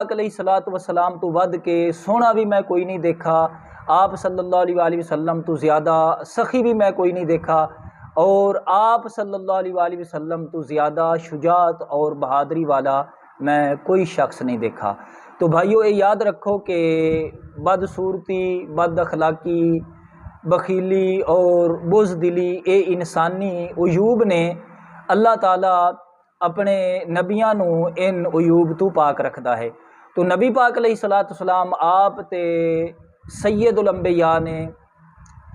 अलैहिस्सलातु वस्सलाम तो वध के सोना भी मैं कोई नहीं देखा। आप सल्लल्लाहु अलैहि वसल्लम तो ज़्यादा सखी भी मैं कोई नहीं देखा, और आप सल्लल्लाहु अलैहि वसल्लम तो ज़्यादा शुजात और बहादरी वाला मैं कोई शख्स नहीं देखा। तो भाइयों, ये याद रखो कि बदसूरती, बद अखलाकी, बखीली और बुज़दिली ये इंसानी उयूब ने अल्लाह ताला अपने नबियां नू इन उयूब तो पाक रखता है। तो नबी पाक अलैहिस्सलाम आप ते सैयदुल अंबिया ने,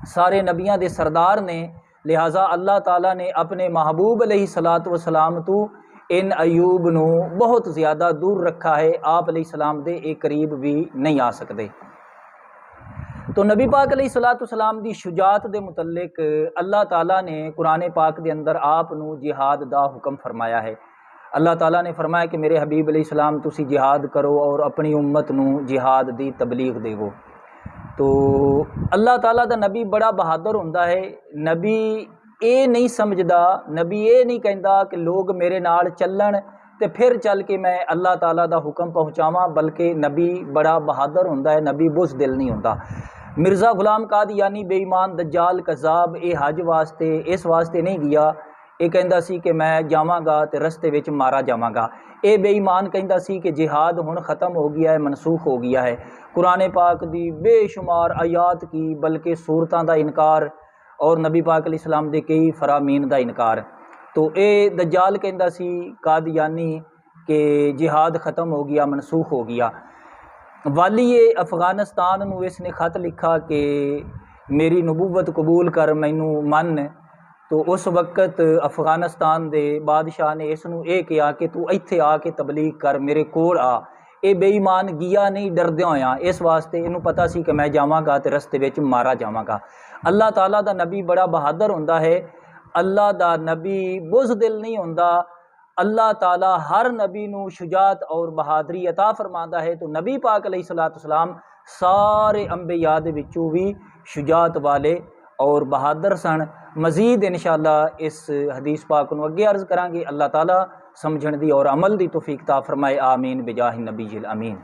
सारे नबियां दे सरदार ने, लिहाजा अल्लाह ताला ने अपने महबूब अलैहिस्सलाम तो इन अयूब नू बहुत ज़्यादा दूर रखा है। आप अलैहिस्सलाम दे एक करीब भी नहीं आ सकते। तो नबी पाक अलैहिस्सलाम दी शुजात दे मुतल्लिक अल्लाह ताला ने कुरान पाक दे अंदर आप नू जिहाद दा हुक्म फरमाया है। अल्लाह ताला ने फरमाया कि मेरे हबीब अलैहिस्सलाम तुसी जिहाद करो और अपनी उम्मत नू जिहाद दी तबलीग देवो। तो अल्लाह ताला दा नबी बड़ा बहादुर हुंदा है। नबी ये नहीं समझदा, नबी ये नहीं कहता कि लोग मेरे नाल चलन ते फिर चल के मैं अल्लाह ताला दा हुक्म पहुँचावां, बल्कि नबी बड़ा बहादुर हुंदा है, नबी बुज़दिल नहीं हुंदा। मिर्ज़ा गुलाम कादियानी बेईमान दज्जाल कज़ाब ये हज वास्ते इस वास्ते नहीं गया, ये कहंदा सी कि मैं जावांगा ते रस्ते विच मारा जावांगा। ये बेईमान कहंदा सी कि जिहाद हुण ख़त्म हो गया है, मनसूख हो गया है। कुरान पाक दी बेशुमार आयात की बल्कि सूरतां दा इनकार और नबी पाक अलैहिस्सलाम दे कई फरामीन दा इनकार। तो ये दज्जाल कहंदा सी कादियानी कि जिहाद ख़त्म हो गया, मनसूख हो गया। वाली अफ़गानिस्तान नू इसने खत लिखा कि मेरी नबूवत कबूल कर, मैनू मन। तो उस वक्त अफ़गानिस्तान दे बादशाह ने इसनू ये कहा कि तू इत्थे आके तबलीग कर, मेरे कोल आ। ये बेईमान गया नहीं डरद्या होया, इस वास्ते इनू पता सी कि मैं जावांगा ते रस्ते विच मारा जावांगा। अल्लाह ताला दा नबी बड़ा बहादुर हुंदा है। अल्लाह दा नबी बुज़दिल नहीं हुंदा। अल्लाह ताला हर नबी नू शुजात और बहादरी अता फरमांदा है। तो नबी पाक अलैहिस्सलाम सारे अंबिया दे विचों भी शुजात वाले और बहादुर सन। मज़ीद इंशाअल्लाह इस हदीस पाक नू अगे अर्ज़ करांगे। अल्लाह ताला समझण दी और अमल दी तौफीक ता फरमाए। आमीन बिजाहि नबील अमीन।